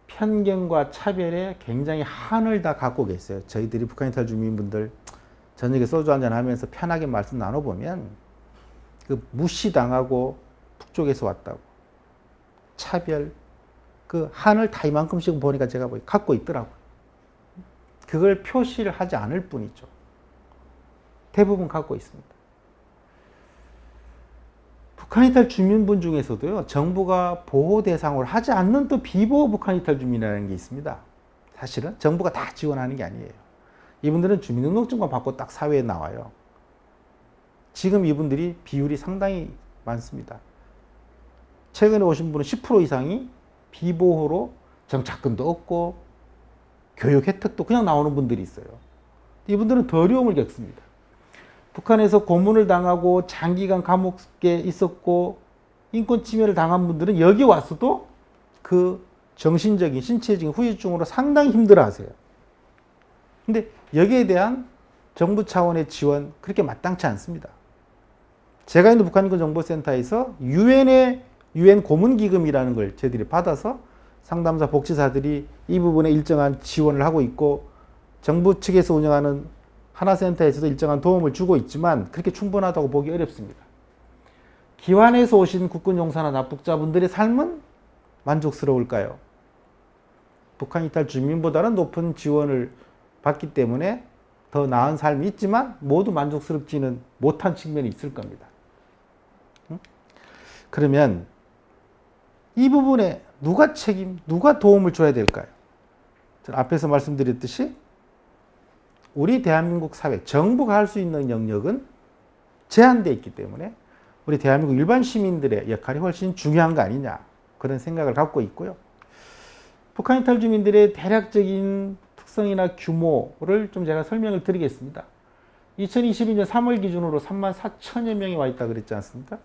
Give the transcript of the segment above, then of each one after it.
편견과 차별에 굉장히 한을 다 갖고 계세요. 저희들이 북한 이탈 주민분들 저녁에 소주 한잔 하면서 편하게 말씀 나눠보면 그 무시당하고 북쪽에서 왔다고 차별 그 한을 다 이만큼씩 보니까 제가 갖고 있더라고요. 그걸 표시를 하지 않을 뿐이죠. 대부분 갖고 있습니다. 북한 이탈 주민분 중에서도요, 정부가 보호 대상으로 하지 않는 또 비보호 북한 이탈 주민이라는 게 있습니다. 사실은 정부가 다 지원하는 게 아니에요. 이분들은 주민등록증만 받고 딱 사회에 나와요. 지금 이분들이 비율이 상당히 많습니다. 최근에 오신 분은 10% 이상이 비보호로 정착금도 얻고 교육 혜택도 그냥 나오는 분들이 있어요. 이분들은 더 어려움을 겪습니다. 북한에서 고문을 당하고 장기간 감옥에 있었고 인권 침해를 당한 분들은 여기 와서도 그 정신적인 신체적인 후유증으로 상당히 힘들어하세요. 근데 여기에 대한 정부 차원의 지원 그렇게 마땅치 않습니다. 제가 있는 북한인권정보센터에서 유엔 고문기금이라는 걸 저희들이 받아서 상담사 복지사들이 이 부분에 일정한 지원을 하고 있고 정부 측에서 운영하는 하나센터에서도 일정한 도움을 주고 있지만 그렇게 충분하다고 보기 어렵습니다. 기환에서 오신 국군용사나 납북자분들의 삶은 만족스러울까요? 북한 이탈 주민보다는 높은 지원을 받기 때문에 더 나은 삶이 있지만 모두 만족스럽지는 못한 측면이 있을 겁니다. 그러면 이 부분에 누가 도움을 줘야 될까요? 저는 앞에서 말씀드렸듯이 우리 대한민국 사회, 정부가 할 수 있는 영역은 제한되어 있기 때문에 우리 대한민국 일반 시민들의 역할이 훨씬 중요한 거 아니냐 그런 생각을 갖고 있고요. 북한 이탈 주민들의 대략적인 특성이나 규모를 좀 제가 설명을 드리겠습니다. 2022년 3월 기준으로 34,000여 명이 와 있다 그랬지 않습니까?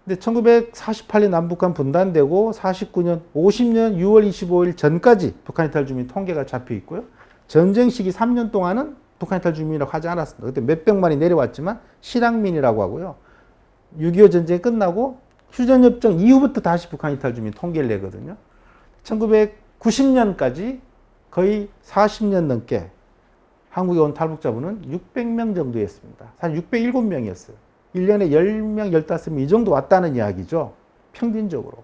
근데 1948년 남북한 분단되고 49년, 50년 6월 25일 전까지 북한 이탈 주민 통계가 잡혀 있고요. 전쟁 시기 3년 동안은 북한 이탈 주민이라고 하지 않았습니다. 그때 몇백만이 내려왔지만 실향민이라고 하고요. 6.25 전쟁이 끝나고 휴전협정 이후부터 다시 북한 이탈 주민 통계를 내거든요. 1990년까지 거의 40년 넘게 한국에 온 탈북자분은 600명 정도였습니다. 사실 607명이었어요. 1년에 10명, 15명 이 정도 왔다는 이야기죠. 평균적으로.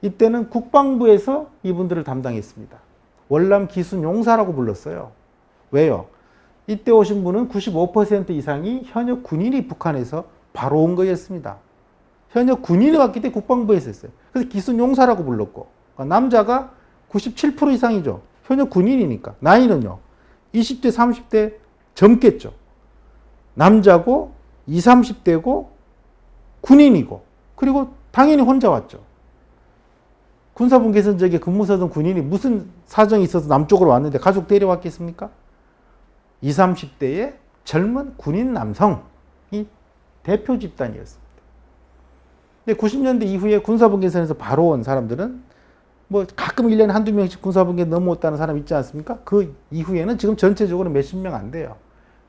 이때는 국방부에서 이분들을 담당했습니다. 월남 기순 용사라고 불렀어요. 왜요? 이때 오신 분은 95% 이상이 현역 군인이 북한에서 바로 온 거였습니다. 현역 군인이 왔기 때문에 국방부에서 했어요. 그래서 기순 용사라고 불렀고 남자가 97% 이상이죠. 현역 군인이니까. 나이는요. 20대, 30대 젊겠죠. 남자고 20, 30대고 군인이고 그리고 당연히 혼자 왔죠. 군사분 개선적에 근무서던 군인이 무슨 사정이 있어서 남쪽으로 왔는데 가족 데려왔겠습니까? 20, 30대의 젊은 군인 남성이 대표 집단이었습니다. 근데 90년대 이후에 군사분 개선에서 바로 온 사람들은 뭐 가끔 1년에 한두 명씩 군사분 개선 넘어왔다는 사람 있지 않습니까? 그 이후에는 지금 전체적으로 몇십 명 안 돼요.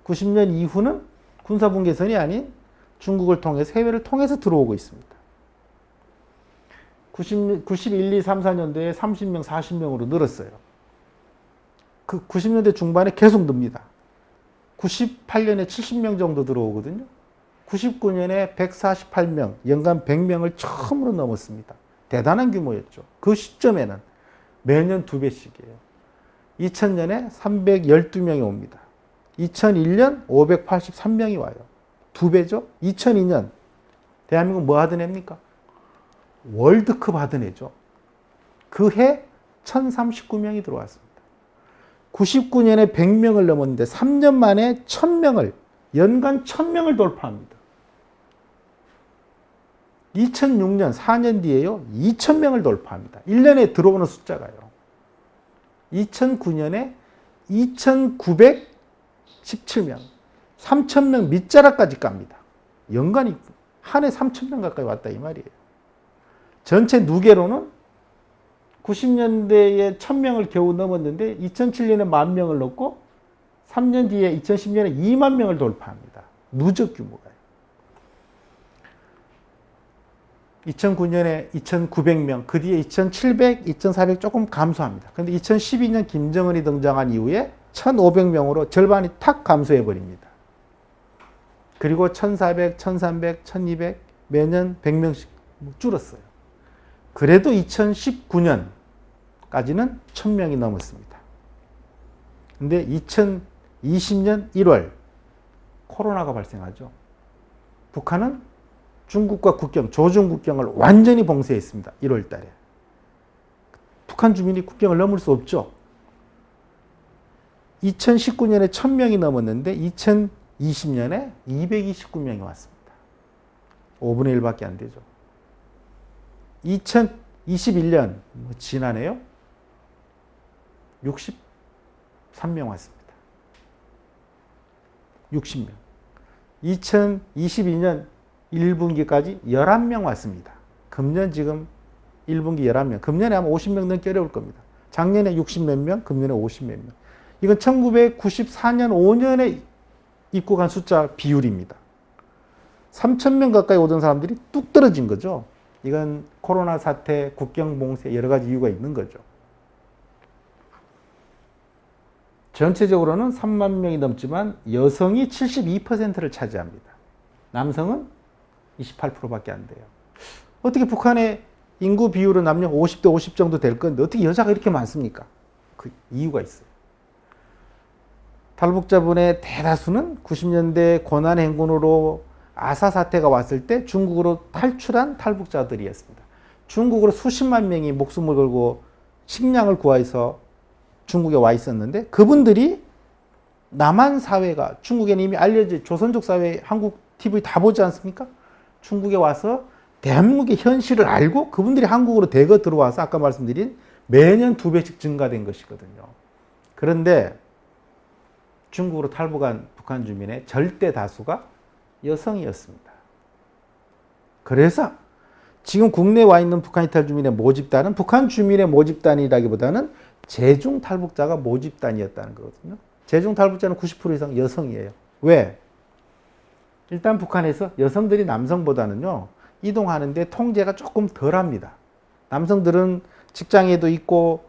90년 이후는 군사분 개선이 아닌 중국을 통해서 해외를 통해서 들어오고 있습니다. 91, 2, 3, 4년도에 30명, 40명으로 늘었어요. 그 90년대 중반에 계속 늡니다. 98년에 70명 정도 들어오거든요. 99년에 148명, 연간 100명을 처음으로 넘었습니다. 대단한 규모였죠. 그 시점에는 매년 2배씩이에요. 2000년에 312명이 옵니다. 2001년 583명이 와요. 2배죠? 2002년 대한민국 뭐 하던 해입니까? 월드컵 하던 해죠. 그 해 1039명이 들어왔습니다. 99년에 100명을 넘었는데 3년 만에 1000명을 연간 1000명을 돌파합니다. 2006년 4년 뒤에요. 2000명을 돌파합니다. 1년에 들어오는 숫자가요. 2009년에 2917명, 3000명 밑자락까지 깝니다. 연간이 한 해 3000명 가까이 왔다 이 말이에요. 전체 누계로는 90년대에 1000명을 겨우 넘었는데 2007년에 10,000명을 넘고 3년 뒤에 2010년에 2만 명을 돌파합니다. 누적 규모가요. 2009년에 2,900명, 그 뒤에 2,700, 2,400 조금 감소합니다. 그런데 2012년 김정은이 등장한 이후에 1,500명으로 절반이 탁 감소해 버립니다. 그리고 1,400, 1,300, 1,200 매년 100명씩 줄었어요. 그래도 2019년까지는 1,000명이 넘었습니다. 근데 2020년 1월 코로나가 발생하죠. 북한은 중국과 국경, 조중 국경을 완전히 봉쇄했습니다. 1월 달에. 북한 주민이 국경을 넘을 수 없죠. 2019년에 1,000명이 넘었는데 2020년에 229명이 왔습니다. 5분의 1밖에 안 되죠. 2021년 지난해요. 63명 왔습니다. 60명. 2022년 1분기까지 11명 왔습니다. 금년 지금 1분기 11명. 금년에 아마 50명 넘기 어려울 겁니다. 작년에 60 몇 명, 금년에 50 몇 명. 이건 1994년 5년에 입국한 숫자 비율입니다. 3,000명 가까이 오던 사람들이 뚝 떨어진 거죠. 이건 코로나 사태, 국경 봉쇄 여러 가지 이유가 있는 거죠. 전체적으로는 3만 명이 넘지만 여성이 72%를 차지합니다. 남성은 28%밖에 안 돼요. 어떻게 북한의 인구 비율은 남녀 50대 50 정도 될 건데 어떻게 여자가 이렇게 많습니까? 그 이유가 있어요. 탈북자분의 대다수는 90년대 고난행군으로 아사 사태가 왔을 때 중국으로 탈출한 탈북자들이었습니다. 중국으로 수십만 명이 목숨을 걸고 식량을 구해서 중국에 와 있었는데 그분들이 남한 사회가 중국에는 이미 알려진 조선족 사회 한국 TV 다 보지 않습니까? 중국에 와서 대한민국의 현실을 알고 그분들이 한국으로 대거 들어와서 아까 말씀드린 매년 2배씩 증가된 것이거든요. 그런데 중국으로 탈북한 북한 주민의 절대 다수가 여성이었습니다. 그래서 지금 국내에 와 있는 북한 이탈 주민의 모집단은 북한 주민의 모집단이라기보다는 재중 탈북자가 모집단이었다는 거거든요. 재중 탈북자는 90% 이상 여성이에요. 왜? 일단 북한에서 여성들이 남성보다는요, 이동하는데 통제가 조금 덜 합니다. 남성들은 직장에도 있고,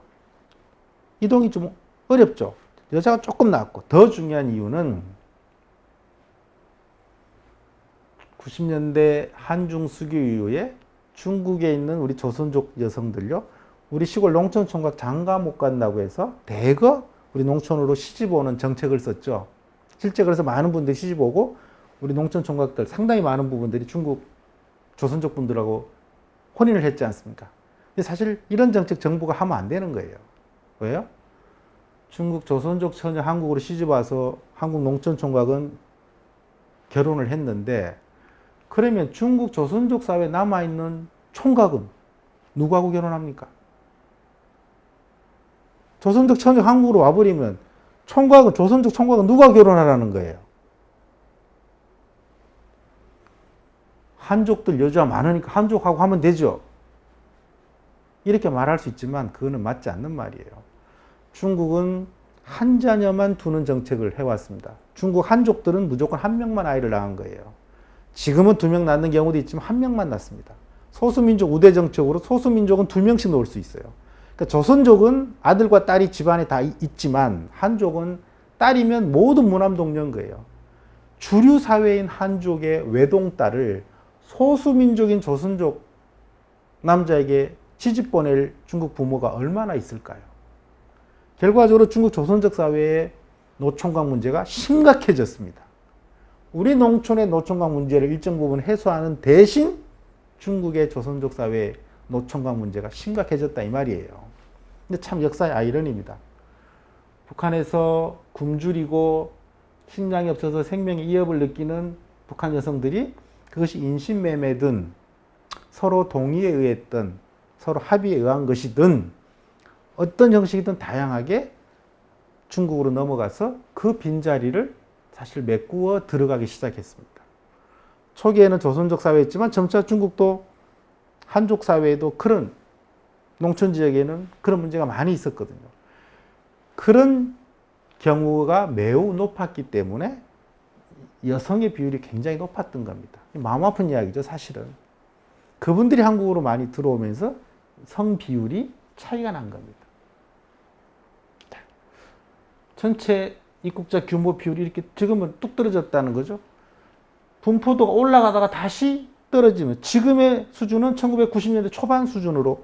이동이 좀 어렵죠. 여자가 조금 낫고, 더 중요한 이유는 90년대 한중 수교 이후에 중국에 있는 우리 조선족 여성들요, 우리 시골 농촌 총각 장가 못 간다고 해서 대거 우리 농촌으로 시집 오는 정책을 썼죠. 실제 그래서 많은 분들이 시집 오고 우리 농촌 총각들 상당히 많은 부분들이 중국 조선족 분들하고 혼인을 했지 않습니까? 근데 사실 이런 정책 정부가 하면 안 되는 거예요. 왜요? 중국 조선족 처녀 한국으로 시집 와서 한국 농촌 총각은 결혼을 했는데 그러면 중국 조선족 사회에 남아있는 총각은 누구하고 결혼합니까? 조선족 처녀 한국으로 와버리면 총각은 조선족 총각은 누가 결혼하라는 거예요? 한족들 여자 많으니까 한족하고 하면 되죠. 이렇게 말할 수 있지만 그거는 맞지 않는 말이에요. 중국은 한 자녀만 두는 정책을 해왔습니다. 중국 한족들은 무조건 한 명만 아이를 낳은 거예요. 지금은 2명 낳는 경우도 있지만 1명만 낳습니다. 소수민족 우대 정책으로 소수민족은 2명씩 놓을 수 있어요. 그러니까 조선족은 아들과 딸이 집안에 다 있지만 한족은 딸이면 모두 무남동녀인 거예요. 주류 사회인 한족의 외동딸을 소수민족인 조선족 남자에게 시집 보낼 중국 부모가 얼마나 있을까요? 결과적으로 중국 조선족 사회의 노총각 문제가 심각해졌습니다. 우리 농촌의 노총각 문제를 일정 부분 해소하는 대신 중국의 조선족 사회의 노총각 문제가 심각해졌다 이 말이에요. 근데 참 역사의 아이러니입니다. 북한에서 굶주리고 식량이 없어서 생명의 위협을 느끼는 북한 여성들이 그것이 인신매매든 서로 동의에 의했든 서로 합의에 의한 것이든 어떤 형식이든 다양하게 중국으로 넘어가서 그 빈자리를 사실 메꾸어 들어가기 시작했습니다. 초기에는 조선족 사회였지만 점차 중국도 한족 사회에도 그런 농촌 지역에는 그런 문제가 많이 있었거든요. 그런 경우가 매우 높았기 때문에 여성의 비율이 굉장히 높았던 겁니다. 마음 아픈 이야기죠, 사실은. 그분들이 한국으로 많이 들어오면서 성 비율이 차이가 난 겁니다. 전체 입국자 규모 비율이 이렇게 지금은 뚝 떨어졌다는 거죠. 분포도가 올라가다가 다시 떨어지면 지금의 수준은 1990년대 초반 수준으로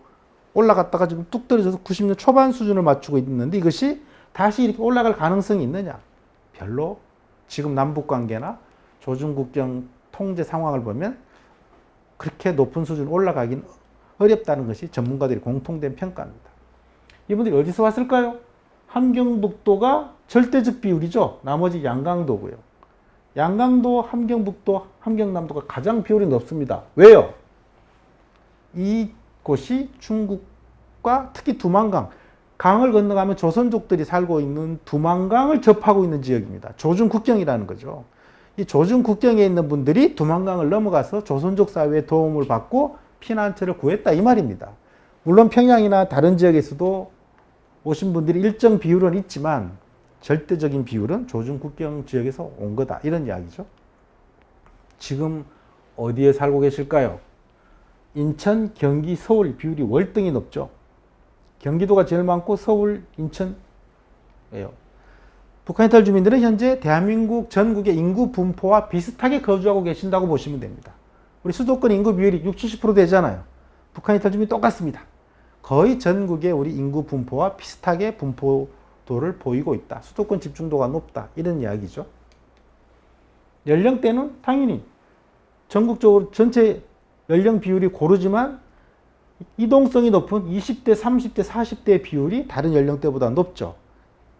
올라갔다가 지금 뚝 떨어져서 90년 초반 수준을 맞추고 있는데 이것이 다시 이렇게 올라갈 가능성이 있느냐? 별로. 지금 남북관계나 조중국경 통제 상황을 보면 그렇게 높은 수준 올라가긴 어렵다는 것이 전문가들이 공통된 평가입니다. 이분들이 어디서 왔을까요? 함경북도가 절대적 비율이죠. 나머지 양강도고요. 양강도, 함경북도, 함경남도가 가장 비율이 높습니다. 왜요? 이곳이 중국과 특히 두만강, 강을 건너가면 조선족들이 살고 있는 두만강을 접하고 있는 지역입니다. 조중국경이라는 거죠. 이 조중국경에 있는 분들이 두만강을 넘어가서 조선족 사회의 도움을 받고 피난처를 구했다 이 말입니다. 물론 평양이나 다른 지역에서도 오신 분들이 일정 비율은 있지만 절대적인 비율은 조중국경 지역에서 온 거다 이런 이야기죠. 지금 어디에 살고 계실까요? 인천, 경기, 서울 비율이 월등히 높죠. 경기도가 제일 많고 서울, 인천이에요. 북한 이탈 주민들은 현재 대한민국 전국의 인구 분포와 비슷하게 거주하고 계신다고 보시면 됩니다. 우리 수도권 인구 비율이 60, 70% 되잖아요. 북한 이탈 주민이 똑같습니다. 거의 전국의 우리 인구 분포와 비슷하게 분포도를 보이고 있다. 수도권 집중도가 높다. 이런 이야기죠. 연령대는 당연히 전국적으로 전체 연령 비율이 고르지만 이동성이 높은 20대, 30대, 40대의 비율이 다른 연령대보다 높죠.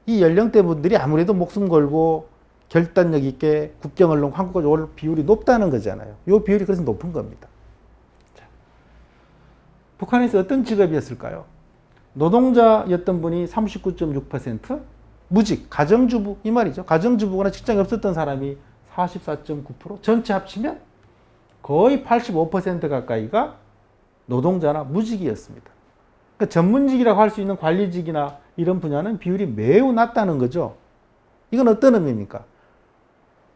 이 연령대 분들이 아무래도 목숨 걸고 결단력 있게 국경을 넘고 한국까지 올 비율이 높다는 거잖아요. 이 비율이 그래서 높은 겁니다. 자, 북한에서 어떤 직업이었을까요? 노동자였던 분이 39.6%, 무직, 가정주부 이 말이죠. 가정주부거나 직장이 없었던 사람이 44.9%, 전체 합치면 거의 85% 가까이가 노동자나 무직이었습니다. 그러니까 전문직이라고 할 수 있는 관리직이나 이런 분야는 비율이 매우 낮다는 거죠. 이건 어떤 의미입니까?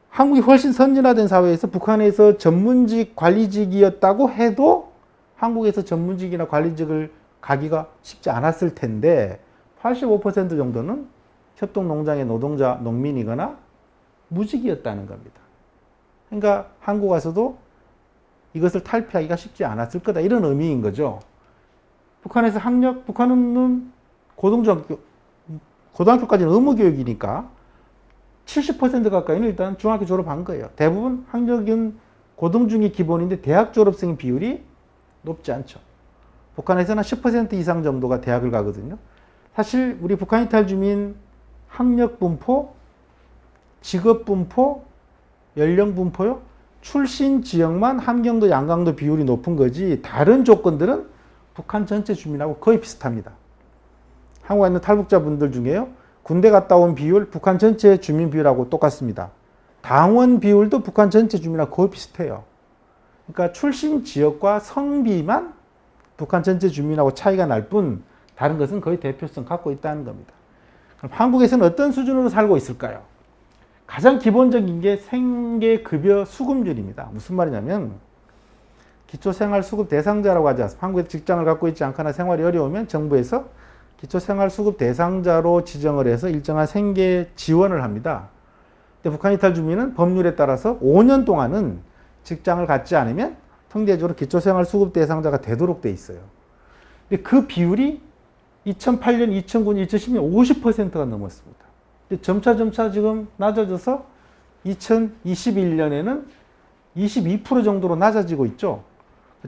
한국이 훨씬 선진화된 사회에서 북한에서 전문직, 관리직이었다고 해도 한국에서 전문직이나 관리직을 가기가 쉽지 않았을 텐데 85% 정도는 협동농장의 노동자, 농민이거나 무직이었다는 겁니다. 그러니까 한국 와서도 이것을 탈피하기가 쉽지 않았을 거다. 이런 의미인 거죠. 북한에서 학력, 북한은 고등학교까지는 의무교육이니까 70% 가까이는 일단 중학교 졸업한 거예요. 대부분 학력은 고등중이 기본인데 대학 졸업생 비율이 높지 않죠. 북한에서는 10% 이상 정도가 대학을 가거든요. 사실 우리 북한 이탈 주민 학력 분포, 직업 분포, 연령 분포요. 출신 지역만 함경도, 양강도 비율이 높은 거지 다른 조건들은 북한 전체 주민하고 거의 비슷합니다. 한국에 있는 탈북자분들 중에요. 군대 갔다 온 비율 북한 전체 주민 비율하고 똑같습니다. 당원 비율도 북한 전체 주민하고 거의 비슷해요. 그러니까 출신 지역과 성비만 북한 전체 주민하고 차이가 날 뿐 다른 것은 거의 대표성 갖고 있다는 겁니다. 그럼 한국에서는 어떤 수준으로 살고 있을까요? 가장 기본적인 게 생계급여 수급률입니다. 무슨 말이냐면 기초생활수급 대상자라고 하지 않습니까? 한국에 직장을 갖고 있지 않거나 생활이 어려우면 정부에서 기초생활수급 대상자로 지정을 해서 일정한 생계 지원을 합니다. 근데 북한 이탈 주민은 법률에 따라서 5년 동안은 직장을 갖지 않으면 통계적으로 기초생활수급 대상자가 되도록 돼 있어요. 근데 그 비율이 2008년, 2009년, 2010년 50%가 넘었습니다. 근데 점차 지금 낮아져서 2021년에는 22% 정도로 낮아지고 있죠.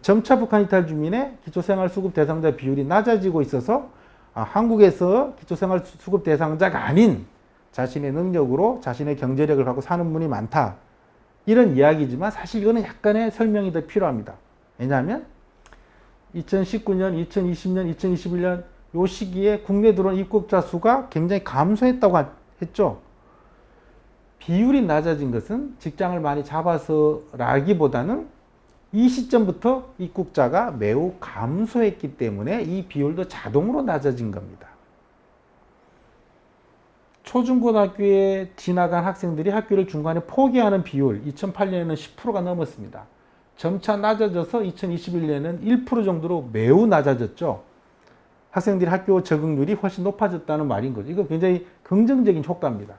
점차 북한 이탈 주민의 기초생활수급 대상자 비율이 낮아지고 있어서 한국에서 기초생활수급 대상자가 아닌 자신의 능력으로 자신의 경제력을 갖고 사는 분이 많다. 이런 이야기지만 사실 이거는 약간의 설명이 더 필요합니다. 왜냐하면 2019년, 2020년, 2021년 이 시기에 국내 들어온 입국자 수가 굉장히 감소했다고 했죠. 비율이 낮아진 것은 직장을 많이 잡아서라기보다는 이 시점부터 입국자가 매우 감소했기 때문에 이 비율도 자동으로 낮아진 겁니다. 초중고등학교에 지나간 학생들이 학교를 중간에 포기하는 비율 2008년에는 10%가 넘었습니다. 점차 낮아져서 2021년에는 1% 정도로 매우 낮아졌죠. 학생들이 학교 적응률이 훨씬 높아졌다는 말인 거죠. 이거 굉장히 긍정적인 효과입니다.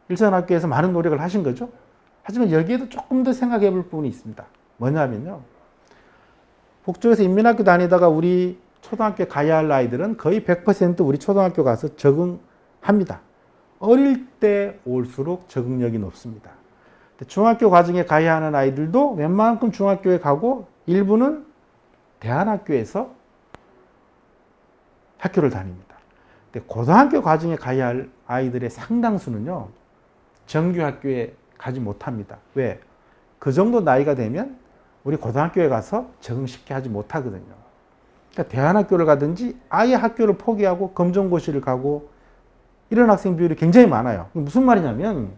일선학교에서 많은 노력을 하신 거죠. 하지만 여기에도 조금 더 생각해 볼 부분이 있습니다. 뭐냐면요. 북쪽에서 인민학교 다니다가 우리 초등학교 가야 할 아이들은 거의 100% 우리 초등학교 가서 적응합니다. 어릴 때 올수록 적응력이 높습니다. 중학교 과정에 가야 하는 아이들도 웬만큼 중학교에 가고 일부는 대안학교에서 학교를 다닙니다. 근데 고등학교 과정에 가야 할 아이들의 상당수는요, 정규학교에 가지 못합니다. 왜? 그 정도 나이가 되면 우리 고등학교에 가서 적응 쉽게 하지 못하거든요. 그러니까 대안학교를 가든지 아예 학교를 포기하고 검정고시를 가고 이런 학생 비율이 굉장히 많아요. 무슨 말이냐면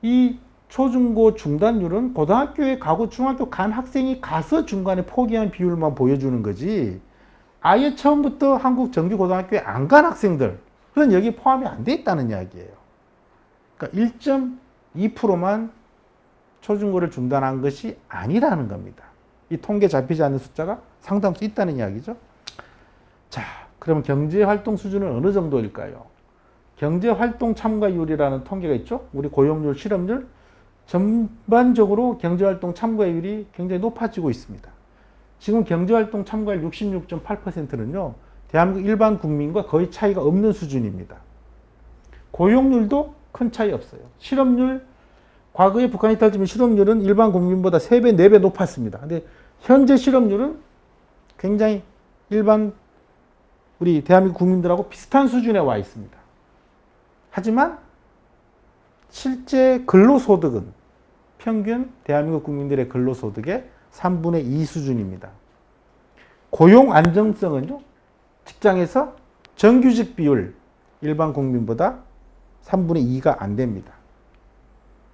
이 초중고 중단율은 고등학교에 가고 중학교 간 학생이 가서 중간에 포기한 비율만 보여주는 거지 아예 처음부터 한국 정규고등학교에 안 간 학생들 그런 여기에 포함이 안 돼 있다는 이야기예요. 그러니까 1.2%만 초중고를 중단한 것이 아니라는 겁니다. 이 통계 잡히지 않는 숫자가 상당수 있다는 이야기죠. 자, 그러면 경제활동 수준은 어느 정도일까요? 경제활동 참가율이라는 통계가 있죠. 우리 고용률, 실업률 전반적으로 경제활동 참가율이 굉장히 높아지고 있습니다. 지금 경제활동 참가율 66.8%는요. 대한민국 일반 국민과 거의 차이가 없는 수준입니다. 고용률도 큰 차이 없어요. 실업률, 과거에 북한 이탈주민 실업률은 일반 국민보다 3배, 4배 높았습니다. 근데 현재 실업률은 굉장히 일반 우리 대한민국 국민들하고 비슷한 수준에 와 있습니다. 하지만 실제 근로소득은 평균 대한민국 국민들의 근로소득의 3분의 2 수준입니다. 고용 안정성은요, 직장에서 정규직 비율 일반 국민보다 3분의 2가 안 됩니다.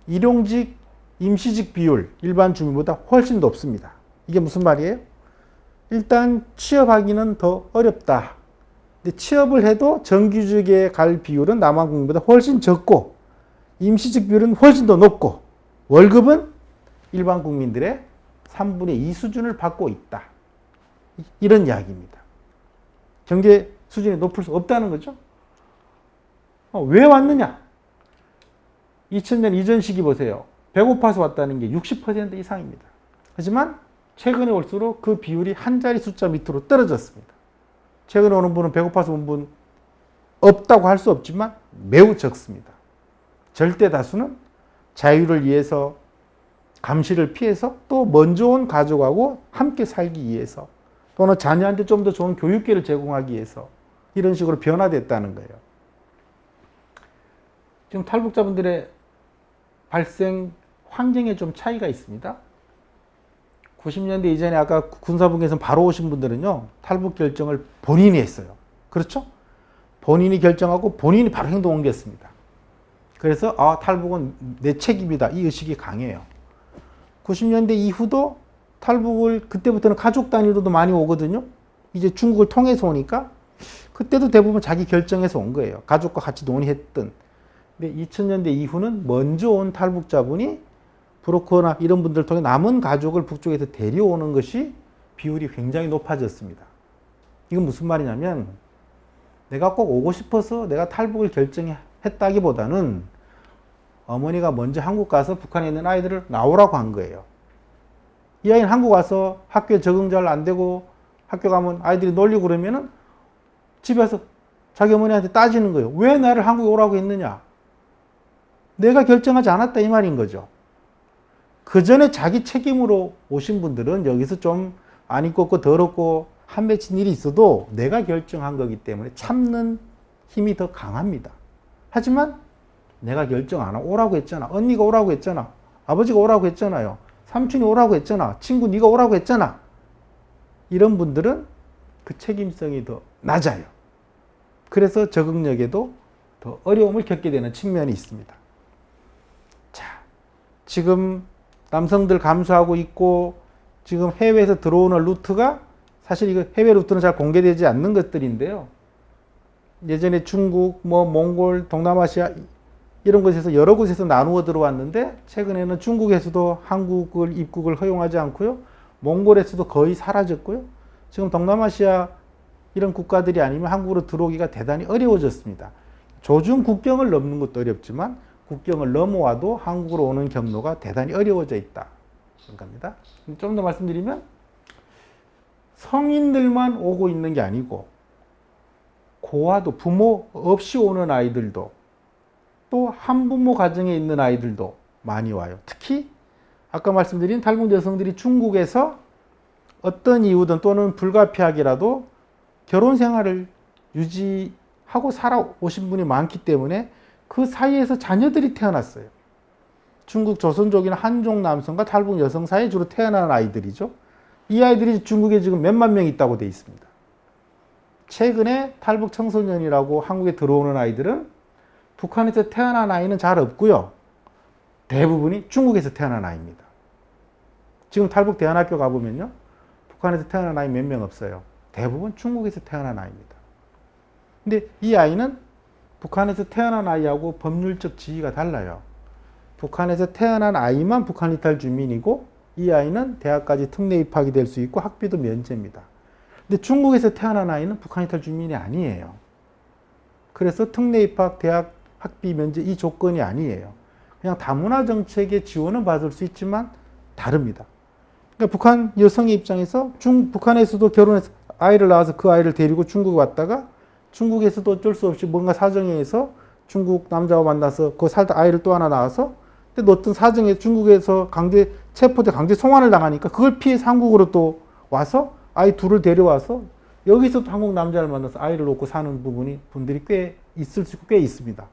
일용직, 임시직 비율 일반 주민보다 훨씬 높습니다. 이게 무슨 말이에요? 일단 취업하기는 더 어렵다. 근데 취업을 해도 정규직에 갈 비율은 남한 국민보다 훨씬 적고 임시직 비율은 훨씬 더 높고 월급은 일반 국민들의 3분의 2 수준을 받고 있다. 이런 이야기입니다. 경제 수준이 높을 수 없다는 거죠. 왜 왔느냐? 2000년 이전 시기 보세요. 배고파서 왔다는 게 60% 이상입니다. 하지만 최근에 올수록 그 비율이 한 자리 숫자 밑으로 떨어졌습니다. 최근에 오는 분은 배고파서 온 분 없다고 할 수 없지만 매우 적습니다. 절대 다수는 자유를 위해서 감시를 피해서 또 먼저 온 가족하고 함께 살기 위해서 또는 자녀한테 좀 더 좋은 교육계를 제공하기 위해서 이런 식으로 변화됐다는 거예요. 지금 탈북자분들의 발생 환경에 좀 차이가 있습니다. 90년대 이전에 아까 군사분계에서 바로 오신 분들은요, 탈북 결정을 본인이 했어요. 그렇죠? 본인이 결정하고 본인이 바로 행동 옮겼습니다. 그래서 탈북은 내 책임이다. 이 의식이 강해요. 90년대 이후도 탈북을 그때부터는 가족 단위로도 많이 오거든요. 이제 중국을 통해서 오니까 그때도 대부분 자기 결정해서 온 거예요. 가족과 같이 논의했던. 근데 2000년대 이후는 먼저 온 탈북자분이 브로커나 이런 분들 통해 남은 가족을 북쪽에서 데려오는 것이 비율이 굉장히 높아졌습니다. 이건 무슨 말이냐면 내가 꼭 오고 싶어서 내가 탈북을 결정했다기보다는 어머니가 먼저 한국 가서 북한에 있는 아이들을 나오라고 한 거예요. 이 아이는 한국 와서 학교에 적응 잘 안 되고 학교 가면 아이들이 놀리고 그러면은 집에 와서 자기 어머니한테 따지는 거예요. 왜 나를 한국에 오라고 했느냐? 내가 결정하지 않았다 이 말인 거죠. 그 전에 자기 책임으로 오신 분들은 여기서 좀 안 입고 더럽고 한 맺힌 일이 있어도 내가 결정한 거기 때문에 참는 힘이 더 강합니다. 하지만 내가 결정 안 하고 오라고 했잖아. 언니가 오라고 했잖아. 아버지가 오라고 했잖아요. 삼촌이 오라고 했잖아. 친구 네가 오라고 했잖아. 이런 분들은 그 책임성이 더 낮아요. 그래서 적응력에도 더 어려움을 겪게 되는 측면이 있습니다. 자, 지금 남성들 감소하고 있고 지금 해외에서 들어오는 루트가 사실 이거 해외 루트는 잘 공개되지 않는 것들인데요. 예전에 중국, 몽골, 동남아시아 이런 곳에서 여러 곳에서 나누어 들어왔는데 최근에는 중국에서도 한국을 입국을 허용하지 않고요. 몽골에서도 거의 사라졌고요. 지금 동남아시아 이런 국가들이 아니면 한국으로 들어오기가 대단히 어려워졌습니다. 조중 국경을 넘는 것도 어렵지만 국경을 넘어와도 한국으로 오는 경로가 대단히 어려워져 있다. 그런 겁니다. 좀 더 말씀드리면 성인들만 오고 있는 게 아니고 고아도 부모 없이 오는 아이들도 또 한부모 가정에 있는 아이들도 많이 와요. 특히 아까 말씀드린 탈북 여성들이 중국에서 어떤 이유든 또는 불가피하게라도 결혼 생활을 유지하고 살아오신 분이 많기 때문에 그 사이에서 자녀들이 태어났어요. 중국 조선족이나 한족 남성과 탈북 여성 사이에 주로 태어난 아이들이죠. 이 아이들이 중국에 지금 몇만 명 있다고 되어 있습니다. 최근에 탈북 청소년이라고 한국에 들어오는 아이들은 북한에서 태어난 아이는 잘 없고요. 대부분이 중국에서 태어난 아이입니다. 지금 탈북 대안학교 가보면요. 북한에서 태어난 아이 몇 명 없어요. 대부분 중국에서 태어난 아이입니다. 근데 이 아이는 북한에서 태어난 아이하고 법률적 지위가 달라요. 북한에서 태어난 아이만 북한 이탈 주민이고 이 아이는 대학까지 특례 입학이 될 수 있고 학비도 면제입니다. 근데 중국에서 태어난 아이는 북한 이탈 주민이 아니에요. 그래서 특례 입학, 대학 학비 면제 이 조건이 아니에요. 그냥 다문화 정책의 지원은 받을 수 있지만 다릅니다. 그러니까 북한 여성의 입장에서 북한에서도 결혼해서 아이를 낳아서 그 아이를 데리고 중국에 왔다가 중국에서도 어쩔 수 없이 뭔가 사정에 의해서 중국 남자와 만나서 그 살다 아이를 또 하나 낳아서 근데 어떤 사정에 중국에서 강제 체포돼 강제 송환을 당하니까 그걸 피해서 한국으로 또 와서 아이 둘을 데려와서 여기서도 한국 남자를 만나서 아이를 놓고 사는 분들이 꽤 있을 수 꽤 있습니다.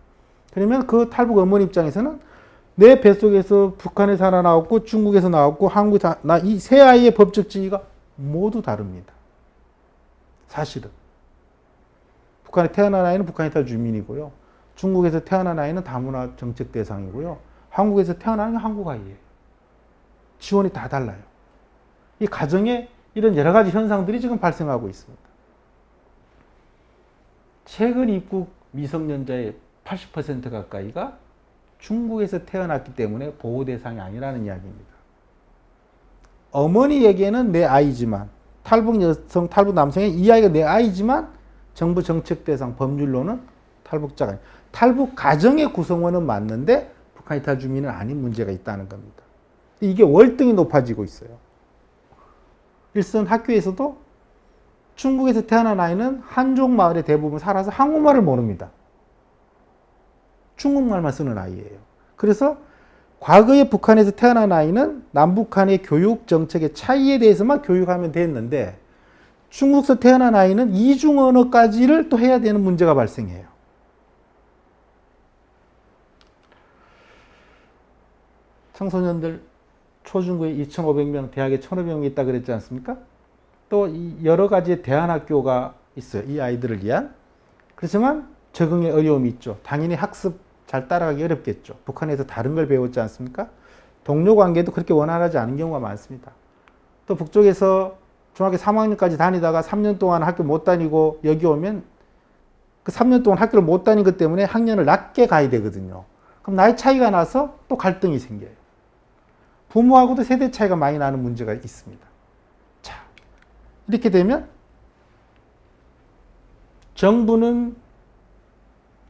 그러면 그 탈북 어머니 입장에서는 내 뱃속에서 북한에서 하나 나왔고 중국에서 나왔고 한국에서 이 세 아이의 법적 지위가 모두 다릅니다. 사실은. 북한에 태어난 아이는 북한 이탈 주민이고요. 중국에서 태어난 아이는 다문화 정책 대상이고요. 한국에서 태어난 아이는 한국 아이예요. 지원이 다 달라요. 이 가정에 이런 여러 가지 현상들이 지금 발생하고 있습니다. 최근 입국 미성년자의 80% 가까이가 중국에서 태어났기 때문에 보호 대상이 아니라는 이야기입니다. 어머니에게는 내 아이지만 탈북 여성, 탈북 남성의 이 아이가 내 아이지만 정부 정책 대상 법률로는 탈북자가 아니에요. 탈북 가정의 구성원은 맞는데 북한 이탈 주민은 아닌 문제가 있다는 겁니다. 이게 월등히 높아지고 있어요. 일선 학교에서도 중국에서 태어난 아이는 한족 마을에 대부분 살아서 한국말을 모릅니다. 중국말만 쓰는 아이예요. 그래서 과거에 북한에서 태어난 아이는 남북한의 교육 정책의 차이에 대해서만 교육하면 됐는데 중국에서 태어난 아이는 이중 언어까지를 또 해야 되는 문제가 발생해요. 청소년들 초중고에 2,500명, 대학에 1,500명 있다 그랬지 않습니까? 또 여러 가지의 대안학교가 있어요. 이 아이들을 위한. 그렇지만 적응에 어려움이 있죠. 당연히 학습 잘 따라가기 어렵겠죠. 북한에서 다른 걸 배웠지 않습니까? 동료 관계도 그렇게 원활하지 않은 경우가 많습니다. 또 북쪽에서 중학교 3학년까지 다니다가 3년 동안 학교 못 다니고 여기 오면 그 3년 동안 학교를 못 다닌 것 때문에 학년을 낮게 가야 되거든요. 그럼 나이 차이가 나서 또 갈등이 생겨요. 부모하고도 세대 차이가 많이 나는 문제가 있습니다. 자, 이렇게 되면 정부는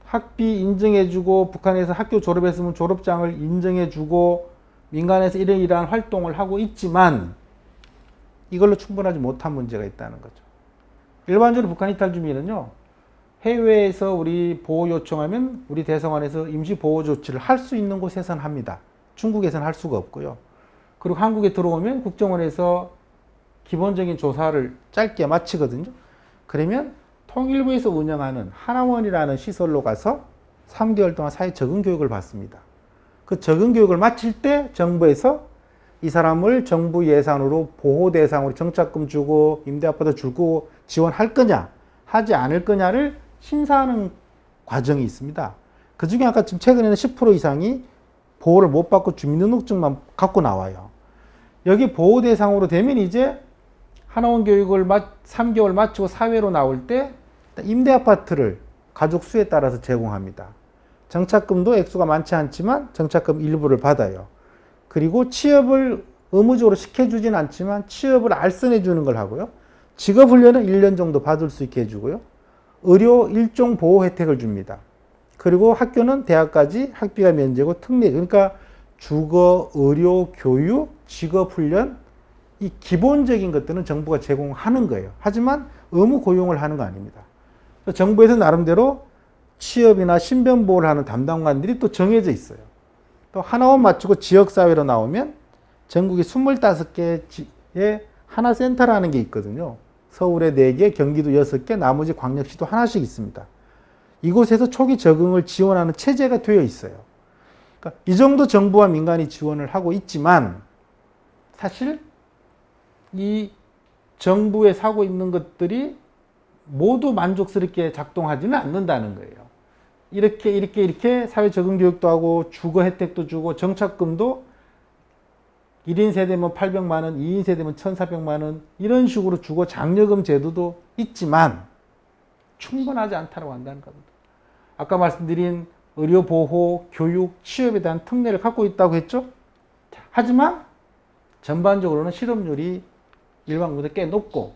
학비 인정해주고 북한에서 학교 졸업했으면 졸업장을 인정해주고 민간에서 이러이러한 활동을 하고 있지만 이걸로 충분하지 못한 문제가 있다는 거죠. 일반적으로 북한 이탈 주민은요. 해외에서 우리 보호 요청하면 우리 대사관에서 임시 보호 조치를 할 수 있는 곳에서는 합니다. 중국에서는 할 수가 없고요. 그리고 한국에 들어오면 국정원에서 기본적인 조사를 짧게 마치거든요. 그러면 통일부에서 운영하는 하나원이라는 시설로 가서 3개월 동안 사회 적응 교육을 받습니다. 그 적응 교육을 마칠 때 정부에서 이 사람을 정부 예산으로 보호 대상으로 정착금 주고 임대 아파트 주고 지원할 거냐 하지 않을 거냐를 심사하는 과정이 있습니다. 그 중에 아까 지금 최근에는 10% 이상이 보호를 못 받고 주민등록증만 갖고 나와요. 여기 보호 대상으로 되면 이제 하나원 교육을 3개월 마치고 사회로 나올 때 임대 아파트를 가족 수에 따라서 제공합니다. 정착금도 액수가 많지 않지만 정착금 일부를 받아요. 그리고 취업을 의무적으로 시켜주진 않지만 취업을 알선해 주는 걸 하고요. 직업훈련은 1년 정도 받을 수 있게 해주고요. 의료 일종 보호 혜택을 줍니다. 그리고 학교는 대학까지 학비가 면제고 특례, 그러니까 주거, 의료, 교육, 직업훈련, 이 기본적인 것들은 정부가 제공하는 거예요. 하지만 의무 고용을 하는 거 아닙니다. 정부에서 나름대로 취업이나 신변보호를 하는 담당관들이 또 정해져 있어요. 또 하나원 마치고 지역사회로 나오면 전국에 25개의 하나센터라는 게 있거든요. 서울에 4개, 경기도 6개, 나머지 광역시도 하나씩 있습니다. 이곳에서 초기 적응을 지원하는 체제가 되어 있어요. 그러니까 이 정도 정부와 민간이 지원을 하고 있지만 사실 이 정부에 사고 있는 것들이 모두 만족스럽게 작동하지는 않는다는 거예요. 이렇게 사회 적응 교육도 하고 주거 혜택도 주고 정착금도 1인 세대면 800만 원, 2인 세대면 1,400만 원 이런 식으로 주거 장려금 제도도 있지만 충분하지 않다고 한다는 겁니다. 아까 말씀드린 의료 보호, 교육, 취업에 대한 특례를 갖고 있다고 했죠. 하지만 전반적으로는 실업률이 일반 국민보다 꽤 높고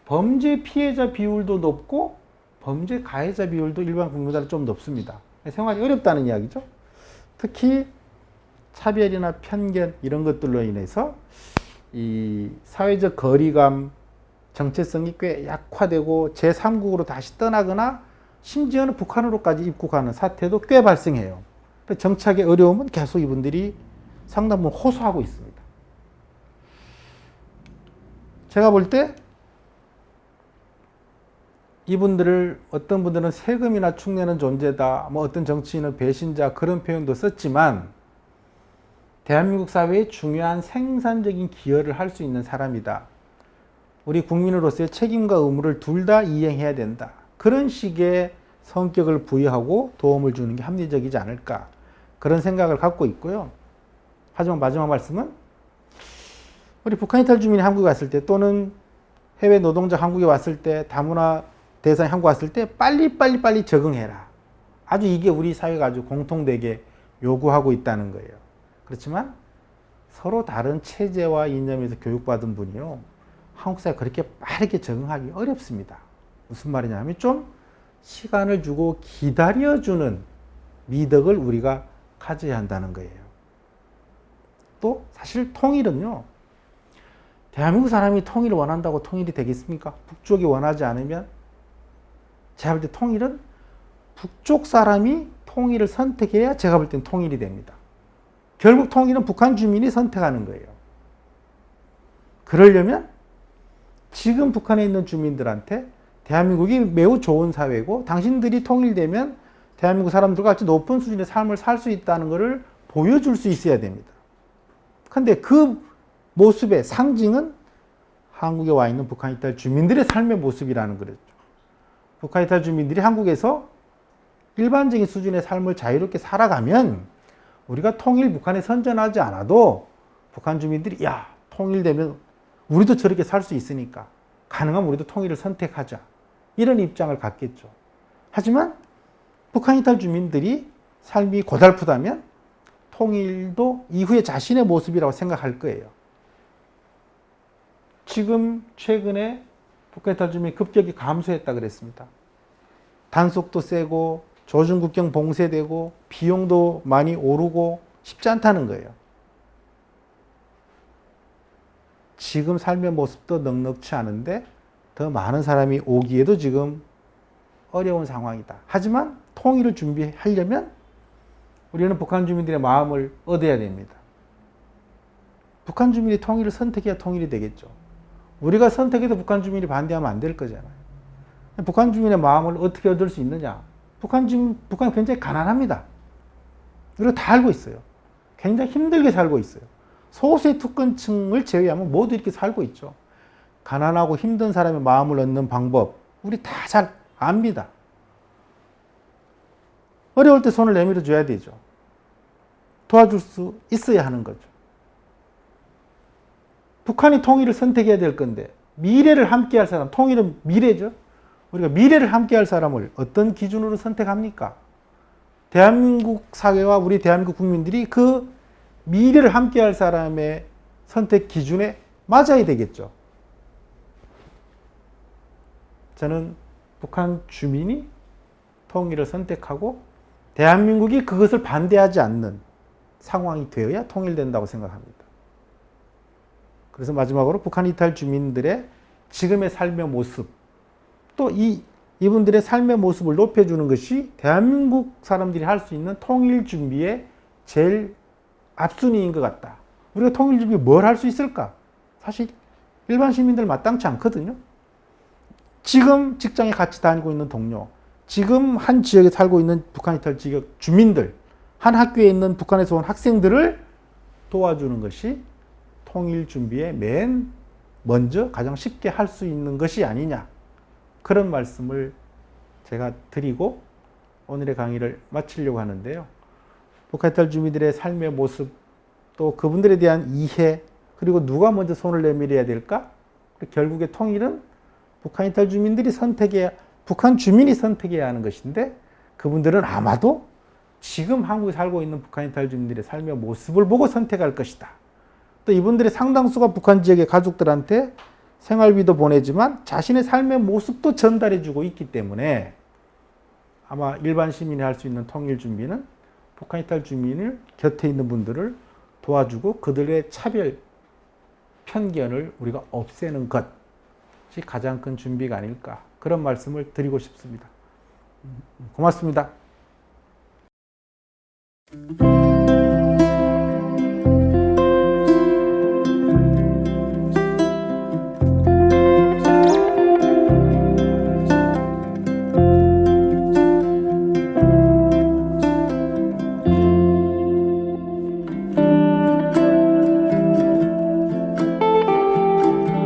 범죄 피해자 비율도 높고 범죄 가해자 비율도 일반 국민보다 좀 높습니다. 생활이 어렵다는 이야기죠. 특히 차별이나 편견 이런 것들로 인해서 이 사회적 거리감, 정체성이 꽤 약화되고 제3국으로 다시 떠나거나 심지어는 북한으로까지 입국하는 사태도 꽤 발생해요. 정착의 어려움은 계속 이분들이 상당 부분 호소하고 있습니다. 제가 볼 때 이분들을 어떤 분들은 세금이나 축내는 존재다, 뭐 어떤 정치인은 배신자 그런 표현도 썼지만 대한민국 사회에 중요한 생산적인 기여를 할 수 있는 사람이다. 우리 국민으로서의 책임과 의무를 둘 다 이행해야 된다. 그런 식의 성격을 부여하고 도움을 주는 게 합리적이지 않을까. 그런 생각을 갖고 있고요. 하지만 마지막 말씀은 우리 북한 이탈 주민이 한국에 왔을 때 또는 해외 노동자 한국에 왔을 때 다문화 대상이 한국 왔을 때 빨리 적응해라. 아주 이게 우리 사회가 아주 공통되게 요구하고 있다는 거예요. 그렇지만 서로 다른 체제와 이념에서 교육받은 분이요. 한국 사회에 그렇게 빠르게 적응하기 어렵습니다. 무슨 말이냐면 좀 시간을 주고 기다려주는 미덕을 우리가 가져야 한다는 거예요. 또 사실 통일은요. 대한민국 사람이 통일을 원한다고 통일이 되겠습니까? 북쪽이 원하지 않으면 제가 볼 때 통일은 북쪽 사람이 통일을 선택해야 제가 볼 땐 통일이 됩니다. 결국 통일은 북한 주민이 선택하는 거예요. 그러려면 지금 북한에 있는 주민들한테 대한민국이 매우 좋은 사회고 당신들이 통일되면 대한민국 사람들과 같이 높은 수준의 삶을 살 수 있다는 것을 보여줄 수 있어야 됩니다. 그런데 그 모습의 상징은 한국에 와 있는 북한 이탈 주민들의 삶의 모습이라는 거죠. 북한 이탈 주민들이 한국에서 일반적인 수준의 삶을 자유롭게 살아가면 우리가 통일 북한에 선전하지 않아도 북한 주민들이 야 통일되면 우리도 저렇게 살 수 있으니까 가능하면 우리도 통일을 선택하자 이런 입장을 갖겠죠. 하지만 북한 이탈 주민들이 삶이 고달프다면 통일도 이후에 자신의 모습이라고 생각할 거예요. 지금 최근에 북한 이탈 주민이 급격히 감소했다 그랬습니다. 단속도 세고 조중국경 봉쇄되고 비용도 많이 오르고 쉽지 않다는 거예요. 지금 삶의 모습도 넉넉치 않은데 더 많은 사람이 오기에도 지금 어려운 상황이다. 하지만 통일을 준비하려면 우리는 북한 주민들의 마음을 얻어야 됩니다. 북한 주민이 통일을 선택해야 통일이 되겠죠. 우리가 선택해도 북한 주민이 반대하면 안 될 거잖아요. 북한 주민의 마음을 어떻게 얻을 수 있느냐? 북한이 굉장히 가난합니다. 우리가 다 알고 있어요. 굉장히 힘들게 살고 있어요. 소수의 특권층을 제외하면 모두 이렇게 살고 있죠. 가난하고 힘든 사람의 마음을 얻는 방법, 우리 다 잘 압니다. 어려울 때 손을 내밀어 줘야 되죠. 도와줄 수 있어야 하는 거죠. 북한이 통일을 선택해야 될 건데, 미래를 함께 할 사람, 통일은 미래죠. 우리가 미래를 함께할 사람을 어떤 기준으로 선택합니까? 대한민국 사회와 우리 대한민국 국민들이 그 미래를 함께할 사람의 선택 기준에 맞아야 되겠죠. 저는 북한 주민이 통일을 선택하고 대한민국이 그것을 반대하지 않는 상황이 되어야 통일된다고 생각합니다. 그래서 마지막으로 북한 이탈 주민들의 지금의 삶의 모습, 또 이분들의 삶의 모습을 높여주는 것이 대한민국 사람들이 할 수 있는 통일 준비의 제일 앞순위인 것 같다. 우리가 통일 준비 뭘 할 수 있을까? 사실 일반 시민들 마땅치 않거든요. 지금 직장에 같이 다니고 있는 동료, 지금 한 지역에 살고 있는 북한 이탈 지역 주민들, 한 학교에 있는 북한에서 온 학생들을 도와주는 것이 통일 준비에 맨 먼저 가장 쉽게 할 수 있는 것이 아니냐. 그런 말씀을 제가 드리고 오늘의 강의를 마치려고 하는데요. 북한 이탈 주민들의 삶의 모습, 또 그분들에 대한 이해, 그리고 누가 먼저 손을 내밀어야 될까? 결국에 통일은 북한 이탈 주민들이 북한 주민이 선택해야 하는 것인데, 그분들은 아마도 지금 한국에 살고 있는 북한 이탈 주민들의 삶의 모습을 보고 선택할 것이다. 또 이분들의 상당수가 북한 지역의 가족들한테 생활비도 보내지만 자신의 삶의 모습도 전달해주고 있기 때문에 아마 일반 시민이 할 수 있는 통일 준비는 북한 이탈 주민을 곁에 있는 분들을 도와주고 그들의 차별, 편견을 우리가 없애는 것이 가장 큰 준비가 아닐까, 그런 말씀을 드리고 싶습니다. 고맙습니다.